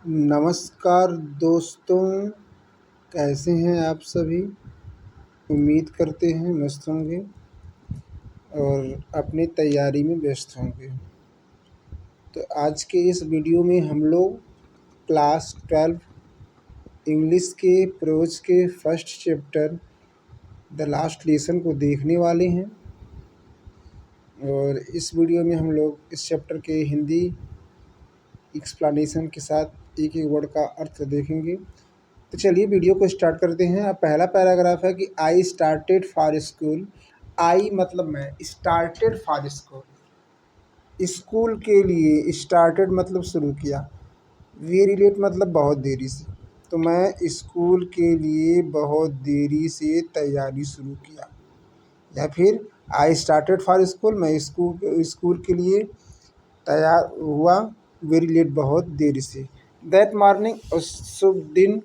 नमस्कार दोस्तों, कैसे हैं आप सभी? उम्मीद करते हैं मस्त होंगे और अपनी तैयारी में व्यस्त होंगे। तो आज के इस वीडियो में हम लोग क्लास 12 इंग्लिश के प्रोज के first chapter the last lesson को देखने वाले हैं। और इस वीडियो में हम लोग इस चैप्टर के हिंदी एक्सप्लेनेशन के साथ एक एक वर्ड का अर्थ देखेंगे। तो चलिए वीडियो को स्टार्ट करते हैं। अब पहला पैराग्राफ है कि आई स्टार्टेड फॉर स्कूल। आई मतलब मैं, स्टार्टेड फॉर स्कूल स्कूल के लिए, स्टार्टेड मतलब शुरू किया, वेरी लेट मतलब बहुत देरी से। तो मैं स्कूल के लिए बहुत देरी से तैयारी शुरू किया। या फिर आई स्टार्टेड फॉर स्कूल, मैं स्कूल के लिए तैयार हुआ वेरी लेट बहुत देरी से। दैट मॉर्निंग, उस शुभ दिन,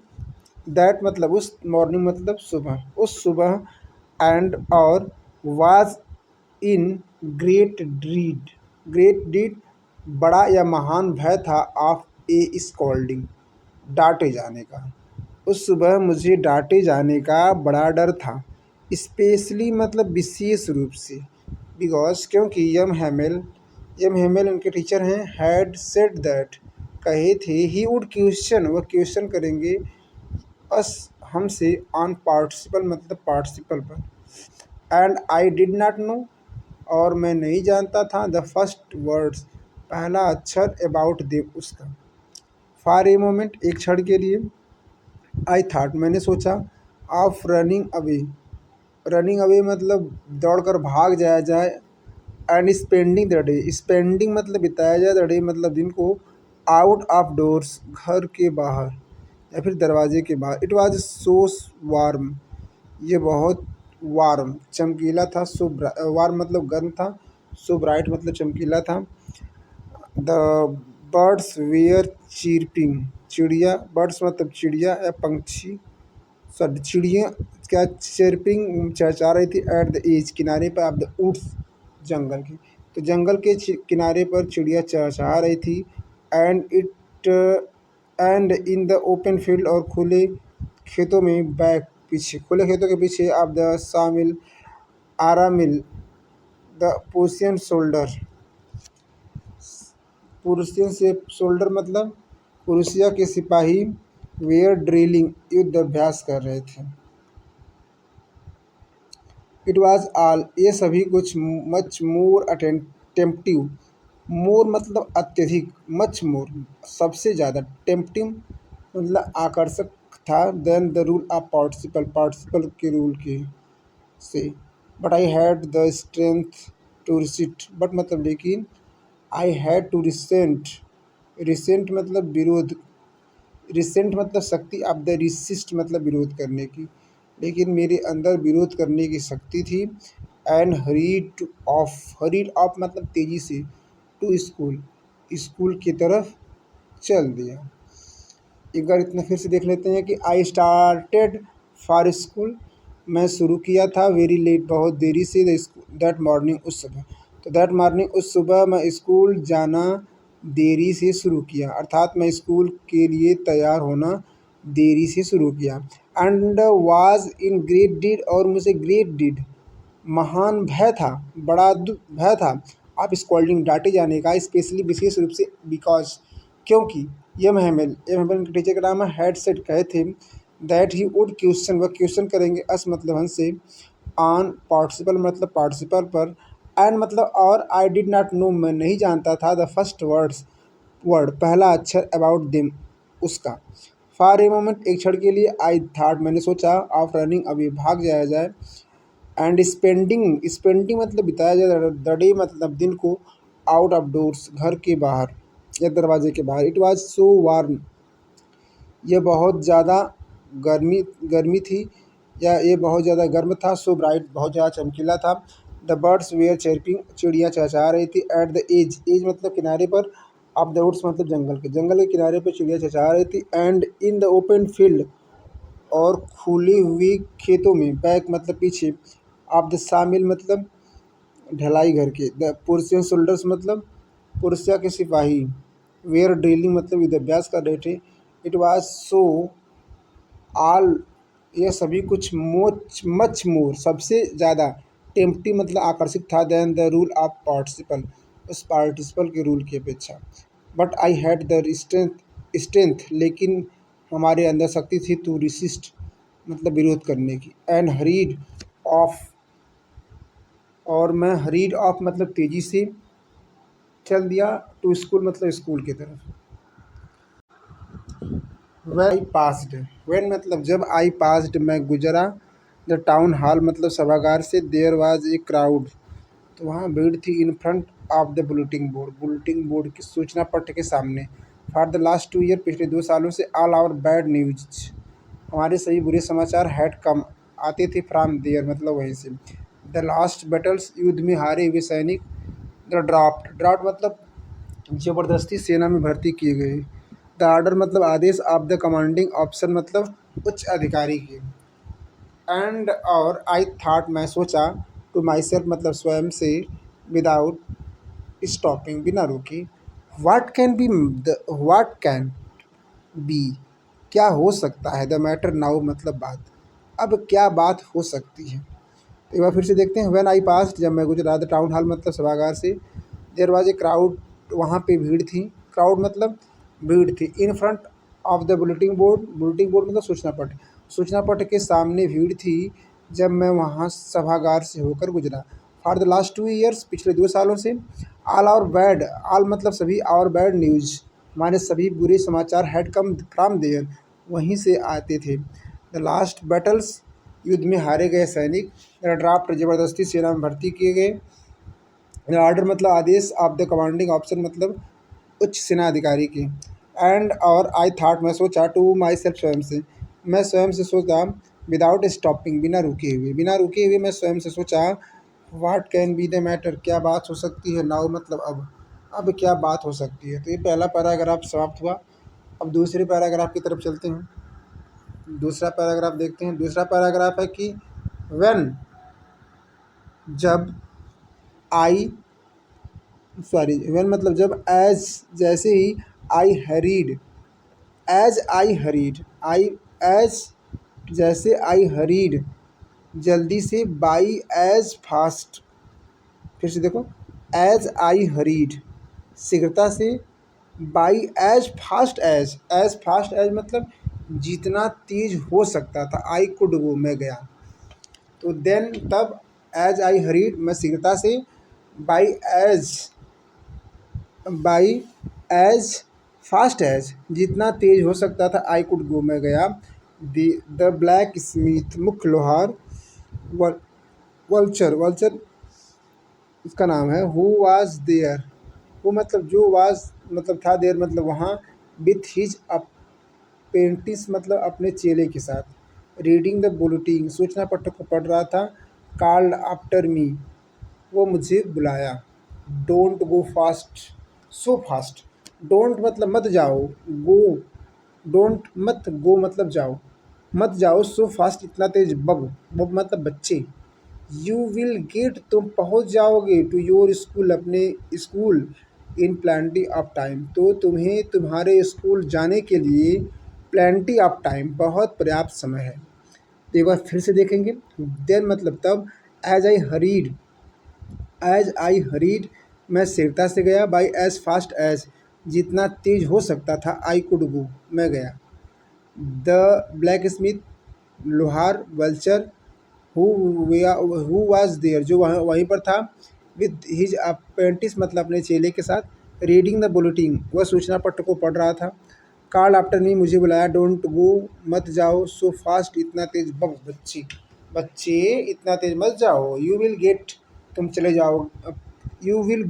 दैट मतलब उस, मॉर्निंग मतलब सुबह, उस सुबह, एंड और वाज इन ग्रेट डीड बड़ा या महान भय था, ऑफ ए स्कॉल्डिंग डांटे जाने का। उस सुबह मुझे डांटे जाने का बड़ा डर था। स्पेशली मतलब विशेष रूप से, बिकॉज क्योंकि यम हेमेल उनके टीचर हैं, हैड सेड दैट कहे थे, ही वुड क्वेश्चन वह क्वेश्चन करेंगे, अस हमसे, ऑन पार्टिसिपल मतलब पार्टिसिपल पर, and I did not know और मैं नहीं जानता था, द फर्स्ट वर्ड्स पहला अक्षर, अबाउट देम उसका। फॉर ए मोमेंट एक क्षण के लिए, आई थाट मैंने सोचा, ऑफ रनिंग अवे मतलब दौड़कर भाग जाया जाए, and spending the day, spending मतलब बिताया जाए, द डे मतलब दिन को, आउट ऑफ डोर्स घर के बाहर या फिर दरवाजे के बाहर। इट वाज सो वार्म, ये बहुत वार्म चमकीला था, सो वार्म मतलब गर्म था, सो ब्राइट मतलब चमकीला था। द बर्ड्स वेयर चीरपिंग, चिड़िया, बर्ड्स मतलब चिड़िया या पंछी, सॉरी चिड़िया क्या चीरपिंग चहचहा रही थी, एट द एज किनारे पर, ऑफ द वुड्स जंगल के। तो जंगल के किनारे पर चिड़िया चहचहा रही थी, and in the open field और खुले खेतों में, बैक पीछे, खुले खेतों के पीछे, ऑफ द सामिल आरा मिल, द पोर्शियन शोल्डर, पुरुषियन से शोल्डर मतलब पुरुषिया के सिपाही, वेयर ड्रिलिंग युद्ध अभ्यास कर रहे थे। इट वॉज ऑल ये सभी कुछ, मच मोर टेम्पटिव, मोर मतलब अत्यधिक, मच मोर सबसे ज़्यादा, टेम्पटिव मतलब आकर्षक था, then the rule of participle के रूल के से। But I had the strength to resist, but मतलब लेकिन, आई हैड टू रिसेंट मतलब विरोध, रिसेंट मतलब शक्ति, ऑफ द रिसिस्ट मतलब विरोध करने की, लेकिन मेरे अंदर विरोध करने की शक्ति थी। एंड हरीड ऑफ मतलब तेज़ी से, टू स्कूल की तरफ चल दिया। एक बार इतना फिर से देख लेते हैं कि आई स्टार्टेड फॉर स्कूल, मैं शुरू किया था, वेरी लेट बहुत देरी से, दैट मॉर्निंग उस सुबह। तो दैट मॉर्निंग उस सुबह मैं स्कूल जाना देरी से शुरू किया, अर्थात मैं स्कूल के लिए तैयार होना देरी से शुरू किया। And was in great deed और मुझे ग्रेट डीड महान भय था, बड़ा भय था, आप स्कॉल्डिंग डांटे जाने का, स्पेशली विशेष रूप से, बिकॉज क्योंकि, एम हेमल के टीचर का नाम है, हैड सेड कहे थे, दैट ही वुड क्वेश्चन वह क्वेश्चन करेंगे, अस मतलब हमसे, ऑन पार्टिसिपल मतलब पार्टिसिपल पर, एंड मतलब और, आई डिड नॉट नो मैं नहीं जानता था, द फर्स्ट वर्ड पहला अक्षर, अबाउट देम उसका। फॉर ए मोमेंट एक क्षण के लिए, आई थाट मैंने सोचा, ऑफ रनिंग अभी भाग जाया जाए, एंड स्पेंडिंग मतलब बिताया जाए, द डे मतलब दिन को, आउट ऑफ डोर्स घर के बाहर या दरवाजे के बाहर। इट वाज सो वार्म, यह बहुत ज़्यादा गर्मी थी या ये बहुत ज़्यादा गर्म था, सो ब्राइट बहुत ज़्यादा चमकीला था। द बर्ड्स वेयर चर्पिंग चिड़िया चहचहा रही थी, एट द एज मतलब किनारे पर, ऑफ द वुड्स मतलब जंगल के किनारे पर चिड़िया चहचहा रही थी, and in the open field और खुली हुई खेतों में, बैक मतलब पीछे, ऑफ द शामिल मतलब ढलाई घर के, द पुरुषियन शोल्डर्स मतलब पुरुषिया के सिपाही, वेयर ड्रिलिंग मतलब युद्ध अभ्यास कर रहे थे। इट वाज सो ऑल यह सभी कुछ मच मोर सबसे ज़्यादा टेम्प्टिंग मतलब आकर्षित था then the rule of participle उस पार्टिसिपल के रूल की अपेक्षा। But I had the strength लेकिन हमारे अंदर शक्ति थी टू रिसिस्ट मतलब विरोध करने की। एंड हरीड ऑफ और मैं हरीड ऑफ मतलब तेज़ी से चल दिया टू स्कूल मतलब स्कूल की तरफ। वह आई पास्ड वेन मतलब जब आई पास्ड मैं गुजरा द टाउन हॉल मतलब सभागार से देयर वाज ए क्राउड तो वहाँ भीड़ थी in front of the bulletin board की सूचना पट्ट के सामने। फॉर द लास्ट 2 ईयर पिछले 2 सालों से ऑल आवर बैड न्यूज हमारे सभी बुरे समाचार हैड कम आते थे फ्राम देयर मतलब वहीं से। द लास्ट बैटल्स युद्ध में हारे हुए सैनिक। द ड्राफ्ट मतलब जबरदस्ती सेना में भर्ती किए गए। द ऑर्डर मतलब आदेश ऑफ द कमांडिंग ऑप्शन मतलब उच्च अधिकारी के। एंड और आई थाट मैं सोचा टू माई सेल्फ मतलब स्वयं से विदाउट स्टॉपिंग बिना रुके व्हाट कैन बी क्या हो सकता है द मैटर नाउ मतलब बात अब क्या बात हो सकती है। एक बार फिर से देखते हैं। व्हेन आई पास्ट जब मैं गुजरा द टाउन हॉल मतलब सभागार से देयर वाज ए क्राउड वहाँ पे भीड़ थी। क्राउड मतलब भीड़ थी in front of the bulletin board मतलब सूचना पट के सामने भीड़ थी जब मैं वहाँ सभागार से होकर गुजरा। फॉर द लास्ट 2 ईयर्स पिछले 2 सालों से ऑल आवर बैड ऑल मतलब सभी आवर बैड न्यूज़ हमारे सभी बुरे समाचार हैड कम फ्रॉम देयर वहीं से आते थे। द लास्ट बैटल्स युद्ध में हारे गए सैनिक। ड्राफ्ट जबरदस्ती सेना में भर्ती किए गए। ऑर्डर मतलब आदेश ऑफ द कमांडिंग ऑप्शन मतलब उच्च सेना अधिकारी के। एंड और आई थाट मैं सोचा टू माई सेल्फ स्वयं से मैं स्वयं से सोचा विदाउट स्टॉपिंग बिना रुके हुए मैं स्वयं से सोचा what can be the matter क्या बात हो सकती है नाउ मतलब अब क्या बात हो सकती है। तो ये पहला पैराग्राफ समाप्त हुआ। अब दूसरे पैराग्राफ की तरफ चलते हैं। दूसरा पैराग्राफ देखते हैं। दूसरा पैराग्राफ है कि व्हेन जब आई सॉरी व्हेन मतलब जब एज जैसे ही आई हरीड आई एज जैसे आई हरीड जल्दी से बाई एज फास्ट फिर से देखो एज आई हरीड शीघ्रता से बाई एज फास्ट एज मतलब जितना तेज हो सकता था आई कुड गो मैं गया। तो देन तब एज आई हरीड मैं शीघ्रता से by as by as fast as जितना तेज हो सकता था आई कुड गो मैं गया। द ब्लैक स्मिथ मुख्य लोहार वल्चर इसका नाम है। हु वाज देयर हु मतलब जो वाज मतलब था देयर मतलब वहाँ विथ हिज अप्रेंटिस मतलब अपने चेले के साथ। रीडिंग द बुलेटिन सूचना पत्र को पढ़ रहा था। कॉल्ड आफ्टर मी वो मुझे बुलाया। Don't go fast so fast don't मतलब मत जाओ गो डोंट मत गो मतलब जाओ मत जाओ सो फास्ट इतना तेज बब मतलब बच्चे। यू विल गेट तुम पहुंच जाओगे टू योर स्कूल अपने school in plenty of time तो तुम्हें तुम्हारे स्कूल जाने के लिए प्लेंटी ऑफ टाइम बहुत पर्याप्त समय है। तो एक बार फिर से देखेंगे। देन मतलब तब एज आई हरीड मैं शीघ्रता से गया। बाई एज फास्ट एज जितना तेज हो सकता था आई कुड गो मैं गया। द ब्लैक स्मिथ लोहार वल्चर हु वाज देयर जो वहीं पर था। विद हिज अप्रेंटिस मतलब अपने चेले के साथ। रीडिंग द बुलेटिन वह सूचना पत्र को पढ़ रहा था। कॉल आफ्टर मी मुझे बुलाया। डोंट गो मत जाओ सो फास्ट इतना तेज बच्चे इतना तेज मत जाओ। यू विल गेट तुम चले जाओ। You will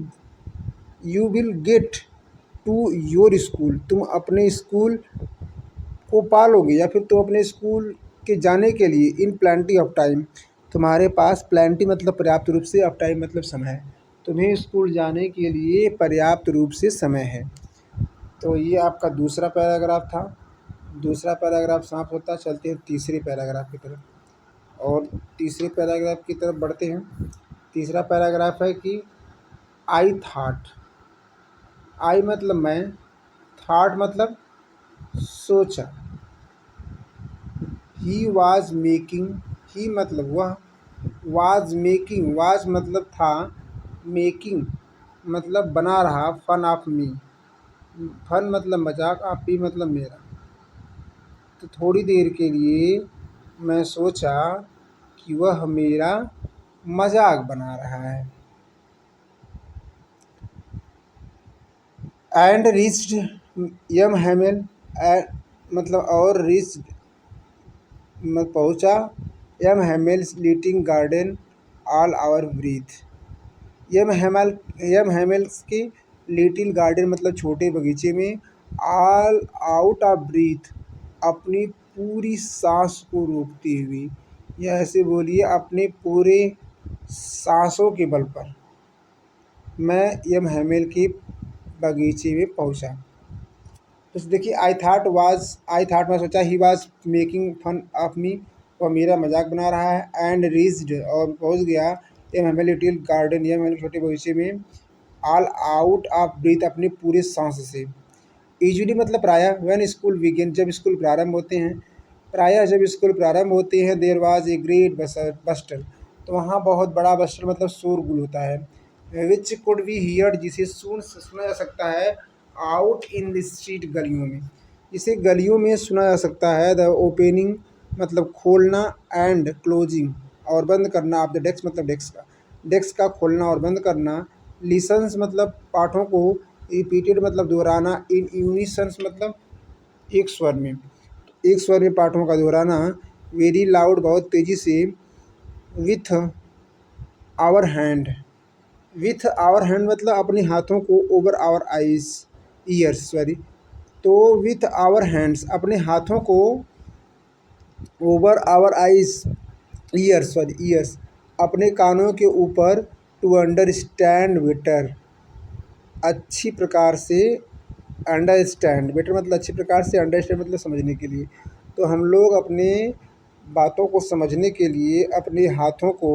you will get to your school तुम अपने स्कूल को पालोगे या फिर तुम अपने स्कूल के जाने के लिए इन प्लेंटी ऑफ टाइम तुम्हारे पास प्लेंटी मतलब पर्याप्त रूप से ऑफ टाइम मतलब समय तुम्हें स्कूल जाने के लिए पर्याप्त रूप से समय है। तो ये आपका दूसरा पैराग्राफ था। दूसरा पैराग्राफ समाप्त होता है। चलते हैं तीसरे पैराग्राफ की तरफ और तीसरे पैराग्राफ की तरफ बढ़ते हैं। तीसरा पैराग्राफ है कि आई थाट आई मतलब मैं थॉट मतलब सोचा। ही वाज मेकिंग, ही मतलब वह, वाज मेकिंग, वाज मतलब था, मेकिंग मतलब बना रहा, फन ऑफ मी, फन मतलब मजाक, ऑफ मी मतलब मेरा। तो थोड़ी देर के लिए मैं सोचा कि वह मेरा मजाक बना रहा है। एंड रीच्ड यम हेमल, मतलब और रीच्ड मैं पहुंचा, यम हेमल्स लीटिंग गार्डन ऑल आवर ब्रीथ। यम हेमल्स के लिटिल गार्डन मतलब छोटे बगीचे में, ऑल आउट ऑफ ब्रीथ अपनी पूरी सांस को रोकते हुए, या ऐसे बोलिए अपने पूरे सांसों के बल पर मैं यम हेमल के बगीचे में पहुंचा। तो देखिए आई थाट मैं सोचा, he was making fun of me, वह मेरा मजाक बना रहा है। एंड रीच्ड और पहुंच गया, एम हमें लिटिल गार्डन, यह मैंने छोटे बगीचे में, ऑल आउट ऑफ ब्रीथ अपने पूरे सांस से। यूजुअली मतलब प्रायः, व्हेन स्कूल बिगिन जब स्कूल प्रारंभ होते हैं, प्रायः जब स्कूल प्रारंभ होते हैं, there was a great bustle, तो वहाँ बहुत बड़ा बस्टर मतलब शोरगुल होता है, विच कुड बी हियर्ड जिसे सुना जा सकता है, आउट इन द स्ट्रीट गलियों में, जिसे गलियों में सुना जा सकता है। द ओपनिंग मतलब खोलना, एंड क्लोजिंग और बंद करना, ऑफ द डेस्क मतलब डेस्क का खोलना और बंद करना, लिसन्स मतलब पाठों को, रिपीटेड मतलब दोहराना, इन यूनिसन्स मतलब एक स्वर में, एक स्वर में पाठों का दोहराना, वेरी लाउड बहुत तेज़ी से, with our hand, with our hand मतलब अपने हाथों को, over our eyes ears sorry, तो विथ आवर हैंड्स अपने हाथों को, ओवर आवर आइज ईयर्स अपने कानों के ऊपर, टू अंडरस्टैंड बेटर अच्छी प्रकार से, अंडरस्टैंड बेटर मतलब अच्छी प्रकार से, अंडरस्टैंड मतलब समझने के लिए। तो हम लोग अपने बातों को समझने के लिए अपने हाथों को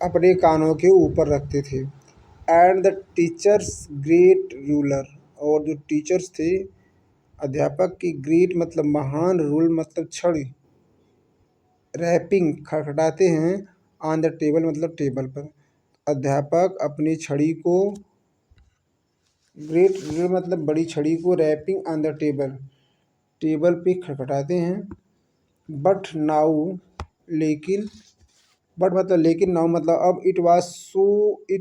अपने कानों के ऊपर रखते थे। And the teachers great ruler, और जो टीचर्स थे अध्यापक की, ग्रेट मतलब महान, रूल मतलब छड़ी, रैपिंग खड़खड़ाते हैं, ऑन द टेबल मतलब टेबल पर। अध्यापक अपनी छड़ी को, ग्रेट रूलर मतलब बड़ी छड़ी को, rapping on the table table पे खड़खड़ाते हैं। बट नाउ लेकिन, बट मतलब लेकिन, नाउ मतलब अब, इट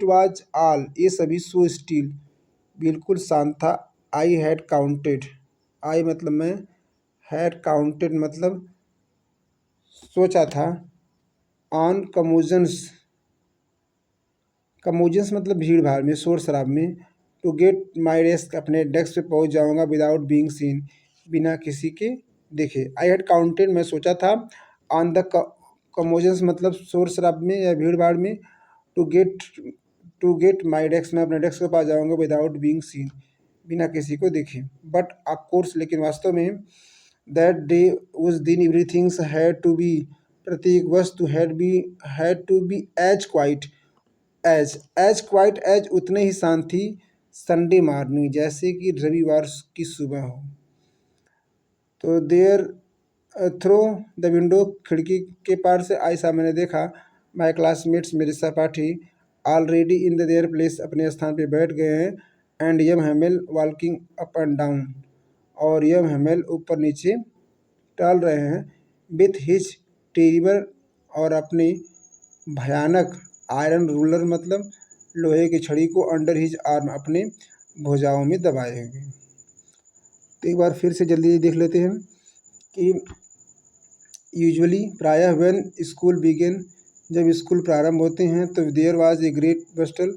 वाज ऑल ये सभी, सो स्टिल बिल्कुल शांत था। आई हैड काउंटेड, आई मतलब मैं, हैड काउंटेड मतलब सोचा था, ऑन कमोजन्स मतलब भीड़ भाड़ में, शोर शराब में, टू गेट माई डेस्क अपने डेस्क पे पहुंच जाऊंगा, विदाउट बीइंग सीन बिना किसी के देखे। आई हैड काउंटेड मैं सोचा था, ऑन द कमोजन्स मतलब शोर शराब में या भीड़ भाड़ में, to get to get my desk मैं अपने डेस्क के पास जाऊंगा, विदाउट बीइंग सीन बिना किसी को देखे। बट ऑफ कोर्स लेकिन वास्तव में, दैट डे उस दिन, एवरीथिंग्स हैड टू बी प्रत्येक वस्तु, had to be as quiet quiet as उतने ही शांत थी, संडे मॉर्निंग जैसे कि रविवार की सुबह हो। तो देयर थ्रो द विंडो खिड़की के पार से, आई सा मैंने देखा, माई क्लासमेट्स मेरे सहपाठी, already in the their place अपने स्थान पे बैठ गए हैं, and M Hamel walking up and down, और यम हेमल ऊपर नीचे टहल रहे हैं, विथ हिज टेरिबल और अपनी भयानक, आयरन रूलर मतलब लोहे की छड़ी को, अंडर हिज आर्म अपने भुजाओं में दबाए हुए। तो एक बार फिर से जल्दी देख लेते हैं कि यूजुअली प्रायः, व्हेन स्कूल बिगिन जब स्कूल प्रारंभ होते हैं, तो देयर वाज ए ग्रेट बस्टल,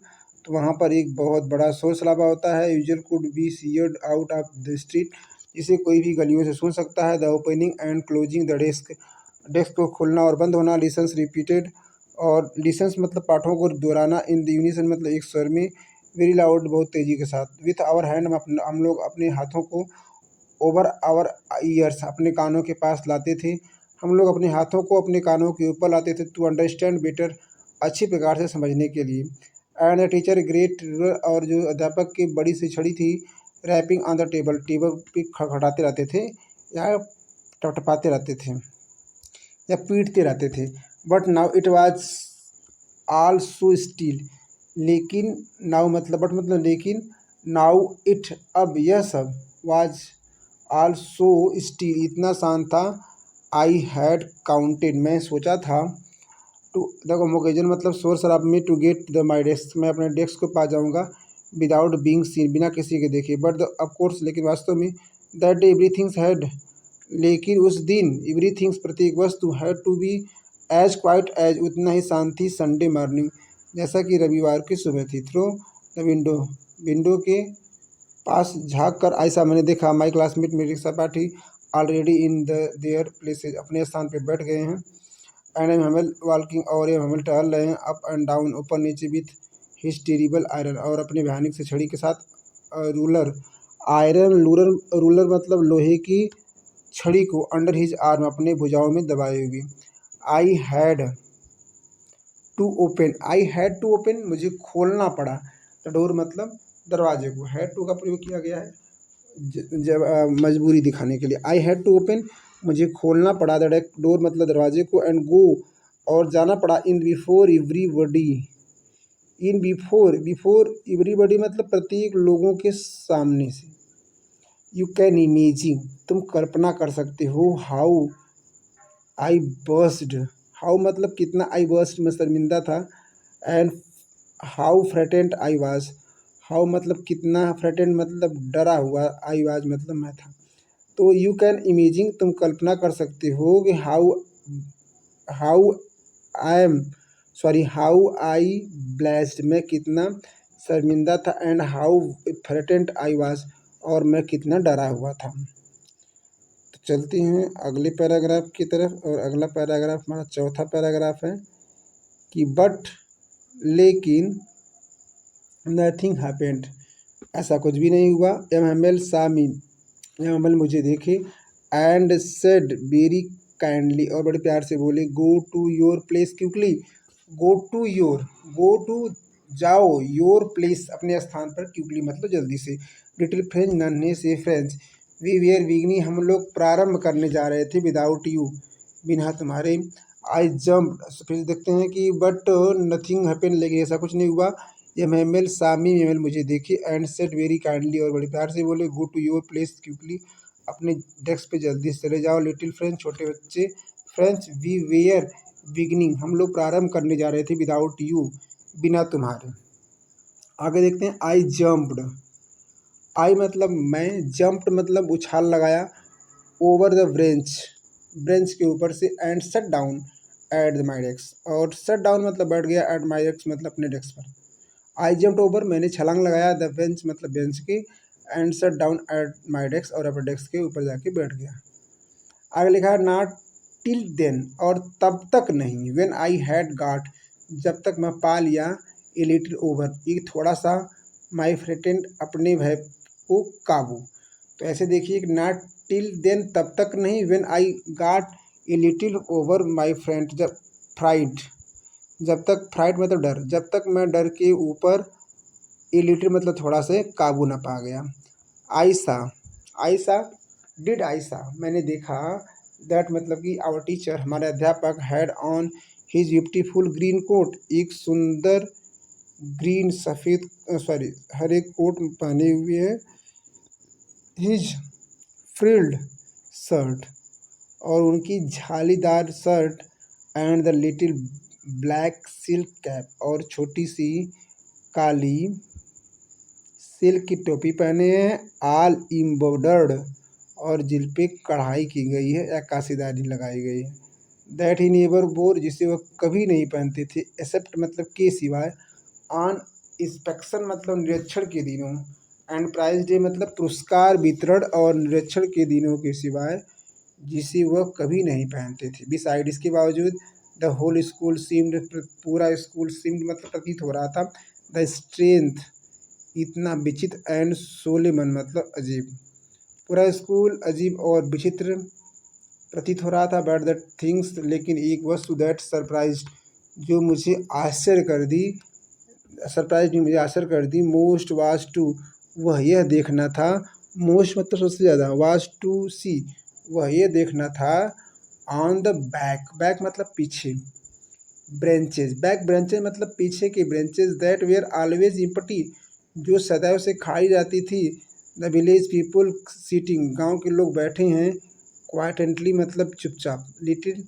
तो वहाँ पर एक बहुत बड़ा शोर शराबा होता है। Usual could be seared out of the street, जिसे कोई भी गलियों से सुन सकता है। The opening and closing the desk को खोलना और बंद होना। लिसन्स रिपीटेड, और लिसन्स मतलब पाठों को दोहराना। इन द यूनिसन मतलब एक स्वर में। वेरी लाउड बहुत तेज़ी के साथ। विथ आवर हैंड हम लोग अपने हाथों को, ओवर आवर ईयर्स अपने कानों के पास लाते थे, हम लोग अपने हाथों को अपने कानों के ऊपर लाते थे, टू अंडरस्टैंड बेटर अच्छी प्रकार से समझने के लिए। एंड द टीचर ग्रेट, और जो अध्यापक की बड़ी सी छड़ी थी, rapping on the table, table पे खड़खड़ाते रहते थे या टपटपाते रहते थे या पीटते रहते थे। But now it was also still, लेकिन नाउ मतलब बट मतलब लेकिन, नाउ इट अब यह सब, वाज आल्सो स्टिल इतना शांत था, आई हैड काउंटेड मैं सोचा था, टू द ओकेजन मतलब शोर शराब में, to get the my desk मैं अपने डेस्क को पा जाऊंगा, विदाउट बींग सीन बिना किसी के देखे, बट ऑफकोर्स लेकिन वास्तव में, दैट डे एवरीथिंग्स हैड, लेकिन उस दिन एवरीथिंग्स प्रत्येक वस्तु had to be as quiet as उतना ही शांत थी, संडे मॉर्निंग जैसा कि रविवार की सुबह थी। थ्रो द विंडो, विंडो के पास झाँक कर आयशा मैंने देखा, माई क्लासमेट मेरी सहपाठी, already in the their places अपने स्थान पर बैठ गए हैं, एंड एम हेमल वॉकिंग और एम हेमल टहल रहे हैं अप एंड डाउन ऊपर नीचे विथ हिज टेरिबल आयरन और अपने भयानक से छड़ी के साथ, रूलर आयरन रूलर रूलर मतलब लोहे की छड़ी को, अंडर हिज आर्म अपने भुजाओं में दबाए हुए। I had to open, I had to open मुझे खोलना पड़ा, द डोर मतलब दरवाजे को, हैड टू का प्रयोग किया गया है जब मजबूरी दिखाने के लिए। आई हैड टू ओपन मुझे खोलना पड़ा द डोर मतलब दरवाजे को, एंड गो और जाना पड़ा, in before everybody, in before before everybody मतलब प्रत्येक लोगों के सामने से। यू कैन इमेजिन तुम कल्पना कर सकते हो, हाउ आई बर्स्ड, हाउ मतलब कितना, आई बर्स्ट में शर्मिंदा था, and how frightened I was, how मतलब कितना, फ्रेटेंड मतलब डरा हुआ, आई वाज मतलब मैं था। तो यू कैन इमेजिन तुम कल्पना कर सकते हो कि how how I am how I blessed मैं कितना शर्मिंदा था, and how frightened I was और मैं कितना डरा हुआ था। तो चलते हैं अगले पैराग्राफ की तरफ, और अगला पैराग्राफ हमारा चौथा पैराग्राफ है कि बट लेकिन नथिंग हैपेंड ऐसा कुछ भी नहीं हुआ, एम एम एल सामी एम एम एल मुझे देखे, एंड सेड वेरी काइंडली और बड़े प्यार से बोले, go to your place quickly, go to your, go to जाओ, योर प्लेस अपने स्थान पर, क्विकली मतलब जल्दी से, लिटिल फ्रेंच नन्हे से फ्रेंच, वी वेयर बिगनी हम लोग प्रारंभ करने जा रहे थे, विदाउट यू बिना तुम्हारे, आई जम्प फिर देखते हैं कि बट नथिंग हैपन लेकिन ऐसा कुछ नहीं हुआ, एम एम एल सामी एम एल मुझे देखे, एंड सेट वेरी काइंडली और बड़े प्यार से बोले, go to your place quickly अपने डेस्क पे जल्दी से चले जाओ, लिटिल फ्रेंच छोटे बच्चे, फ्रेंच वी वेयर बिगनिंग हम लोग प्रारंभ करने जा रहे थे, विदाउट यू बिना तुम्हारे। आगे देखते हैं, आई जम्प्ड, आई मतलब मैं, जम्प्ड मतलब उछाल लगाया, ओवर द ब्रेंच ब्रेंच के ऊपर से, and shut down at my desk और सट डाउन मतलब बैठ गया, एट माई डेस्क मतलब अपने डेस्क पर। आई जम्प्ड ओवर मैंने छलांग लगाया, द बेंच मतलब बेंच के, and shut down at my desk और अपने डेस्क के ऊपर जाके बैठ गया। आगे लिखा है, नॉट टिल देन और तब तक नहीं, व्हेन आई हैड गॉट जब तक मैं पा लिया, ए लिटिल ओवर एक थोड़ा सा, माई फ्रेटेंड अपने भय को काबू। तो ऐसे देखिए कि नॉट टिल देन तब तक नहीं, when I got a little over my friend जब फ्राइड, जब तक फ्राइड मतलब डर, जब तक मैं डर के ऊपर, ए लिटिल मतलब थोड़ा से काबू ना पा गया। आयशा, आयशा डिड आयशा मैंने देखा, दैट मतलब कि आवर टीचर हमारे अध्यापक, had on his beautiful green coat एक सुंदर ग्रीन सफ़ेद हरे कोट पहने हुए है, हिज फ्रिल्ड शर्ट और उनकी झालीदार shirt, and the little black silk cap और छोटी सी काली सिल्क की टोपी पहने हैं, आल एम्ब्रॉयडर्ड और जिल पे कढ़ाई की गई है या काशीदारी लगाई गई है, दैट ही नेवर वोर जिसे वह कभी नहीं पहनते थे, एक्सेप्ट मतलब के सिवाय, ऑन इंस्पेक्शन मतलब निरीक्षण के दिनों, एंड प्राइज डे मतलब पुरस्कार वितरण और निरीक्षण के दिनों के सिवाय, जिसे वह कभी नहीं पहनते थे। बिसाइड इसके बावजूद, द होल स्कूल सीम्ड पूरा स्कूल सीम्ड मतलब प्रतीत हो रहा था, द स्ट्रेंथ इतना विचित्र, एंड सोलेमन मतलब अजीब, पूरा स्कूल अजीब और विचित्र प्रतीत हो रहा था, बट द थिंग्स लेकिन एक वस्तु, दैट सरप्राइज जो मुझे आश्चर्य कर दी, सरप्राइज ने मुझे आश्चर्य कर दी, मोस्ट वाज टू वह यह देखना था, मोस्ट मतलब सबसे ज़्यादा, वाज टू सी वह यह देखना था, ऑन द बैक, बैक मतलब पीछे, ब्रांचेज, बैक ब्रांचेज मतलब पीछे की branches, that were always empty जो सदैव से खाई जाती थी, द विलेज पीपुल सीटिंग गांव के लोग बैठे हैं, क्वाइटेंटली मतलब चुपचाप, लिटिल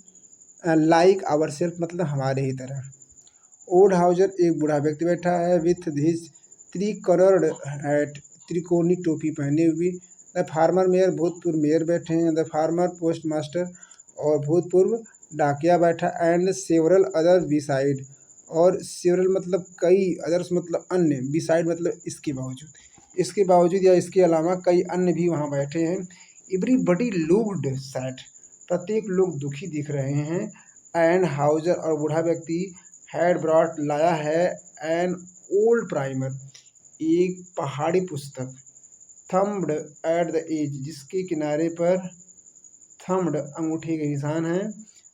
लाइक आवर सेल्फ मतलब हमारे ही तरह। ओल्ड हाउजर एक बूढ़ा व्यक्ति बैठा है, विथ हिज 3 करोड़ हैट त्रिकोणी टोपी पहने हुए। द फार्मर मेयर भूतपूर्व मेयर बैठे हैं, द फार्मर पोस्ट मास्टर और भूतपूर्व डाकिया बैठा, एंड सेवरल अदर बिसाइड और सेवरल मतलब कई, अदर्स मतलब अन्य, बिसाइड मतलब इसके बावजूद, इसके बावजूद या इसके अलावा कई अन्य भी वहाँ बैठे हैं। एवरीबडी लुक्ड सैड प्रत्येक लोग दुखी दिख रहे हैं। एंड हाउजर और बूढ़ा व्यक्ति हैड ब्रॉट लाया है, एन ओल्ड प्राइमर एक पहाड़ी पुस्तक, थम्ब्ड एट द एज जिसके किनारे पर थम्ब्ड अंगूठे के निशान है,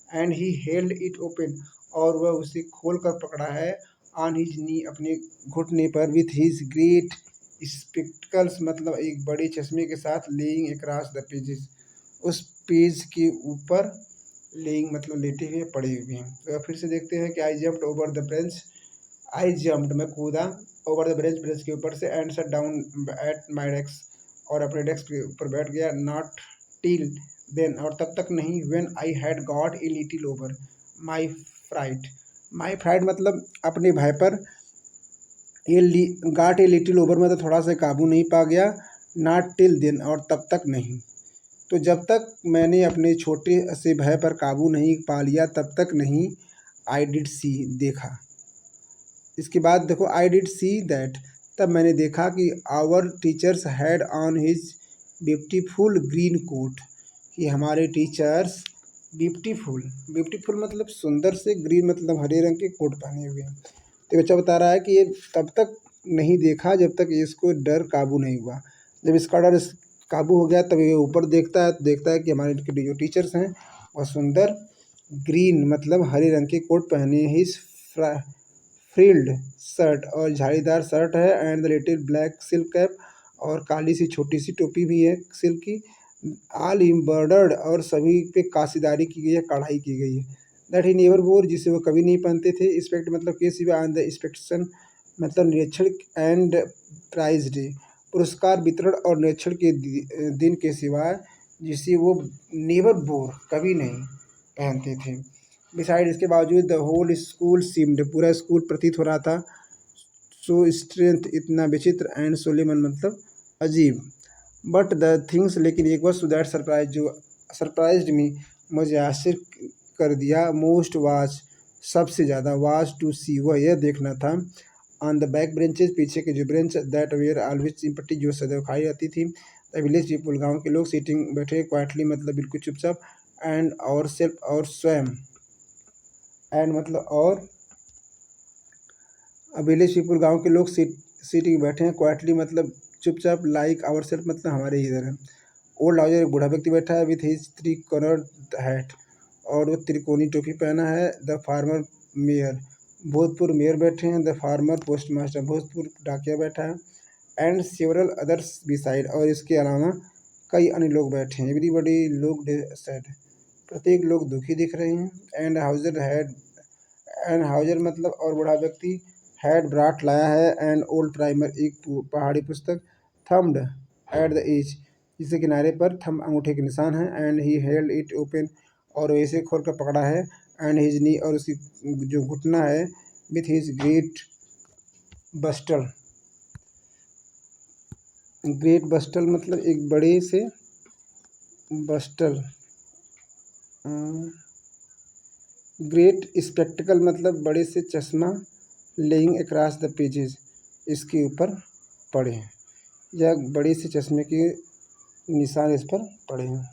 and he held it open और वह उसे खोल कर पकड़ा है, ऑन हिज नी अपने घुटने पर, विथ हिज ग्रेट स्पेक्टिकल्स मतलब एक बड़े चश्मे के साथ, लेइंग अक्रॉस द पेजेस उस पेज के ऊपर, लेइंग मतलब लेटे हुए पड़े हुए हैं। तो फिर से देखते हैं कि आई jumped over the bench, I jumped मैं कूदा, ओवर द ब्रेंच ब्रेंच के ऊपर से, and shut down at my desk और अपने डेस्क के ऊपर बैठ गया, नॉट टिल देन और तब तक नहीं, when I had got a little over my fright, my fright मतलब अपने भय पर, ये गॉट ए लिटिल ओवर मतलब थोड़ा सा काबू नहीं पा गया, नॉट टिल देन और तब तक नहीं, तो जब तक मैंने अपने छोटे से भय पर काबू नहीं पा लिया तब तक नहीं, आई डिड सी देखा, इसके बाद देखो आई डिड सी दैट तब मैंने देखा कि our teachers had on his beautiful green coat कि हमारे टीचर्स ब्यूटीफुल, ब्यूटीफुल मतलब सुंदर से, ग्रीन मतलब हरे रंग के कोट पहने हुए हैं। तो बच्चा बता रहा है कि ये तब तक नहीं देखा जब तक इसको डर काबू नहीं हुआ, जब इसका डर काबू हो गया तब ये ऊपर देखता है तो देखता है कि हमारे जो टीचर्स हैं वह सुंदर ग्रीन मतलब हरे रंग के कोट पहने, हिज फ्रिल्ड शर्ट और झाड़ीदार शर्ट है, and the little black silk cap और काली सी छोटी सी टोपी भी है सिल्क की, ऑल एम्ब्रॉयडर्ड और सभी पे काशीदारी की गई है, कढ़ाई की गई है, दैट ही नेवर वोर जिसे वो कभी नहीं पहनते थे, एक्सपेक्ट मतलब के सिवा, ऑन द एक्सपेक्टेशन मतलब निरीक्षण, एंड प्राइज डे पुरस्कार वितरण और निरीक्षण के दिन के सिवाय जिसे वो नेवर बोर कभी नहीं पहनते थे। बिसाइड इसके बावजूद द होल स्कूल सीम्ड पूरा स्कूल प्रतीत हो रहा था, सो स्ट्रेंथ इतना विचित्र, एंड सोलेमन मतलब अजीब, बट द थिंग्स लेकिन एक वस्तु दैट सरप्राइज जो सरप्राइज्ड मी मुझे आश्चर्य कर दिया, मोस्ट वाच सबसे ज़्यादा, वाच टू सी वह यह देखना था, ऑन द बैक ब्रेंचेज पीछे के जो ब्रेंच, दैट वेयर ऑलवेज सिंपटी जो सदैव खाई जाती थी, द विलेज पीपुल गाँव के लोग सीटिंग बैठे क्वाइटली मतलब बिल्कुल चुपचाप, एंड और सेल्फ और स्वयं, एंड मतलब और विलेज पीपुल गाँव के लोग सीटिंग बैठे हैं क्वाइटली मतलब चुपचाप, लाइक आवर सेल्फ मतलब हमारे ही इधर है। ओल्ड हाउजर एक बूढ़ा व्यक्ति बैठा है, विथ हिज 3 कॉर्नर हैट और वो त्रिकोणी टोपी पहना है, द फार्मर मेयर भूतपूर्व मेयर बैठे हैं, द फार्मर पोस्ट मास्टर भूतपूर्व डाकिया बैठा है, एंड सेवरल अदर्स बिसाइड और इसके अलावा कई अन्य लोग बैठे हैं। एवरीबडी लुक्ड सैड प्रत्येक लोग दुखी दिख रहे हैं। And Houser had, and Houser मतलब और बूढ़ा व्यक्ति, हैड ब्राट लाया है, एंड ओल्ड प्राइमर एक पहाड़ी पुस्तक, थम्ब्ड एट द एज जिसके किनारे पर थंब अंगूठे के निशान है, and he held it open और वैसे खोल कर पकड़ा है, एंड हिज नी और उसकी जो घुटना है, विथ हिज ग्रेट बस्टल, ग्रेट बस्टल मतलब एक बड़े से बस्टल, ग्रेट स्पेक्टिकल मतलब बड़े से चश्मा, लेइंग अक्रॉस द पेजेस इसके ऊपर पड़े हैं, या बड़े से चश्मे के निशान इस पर पड़े हैं।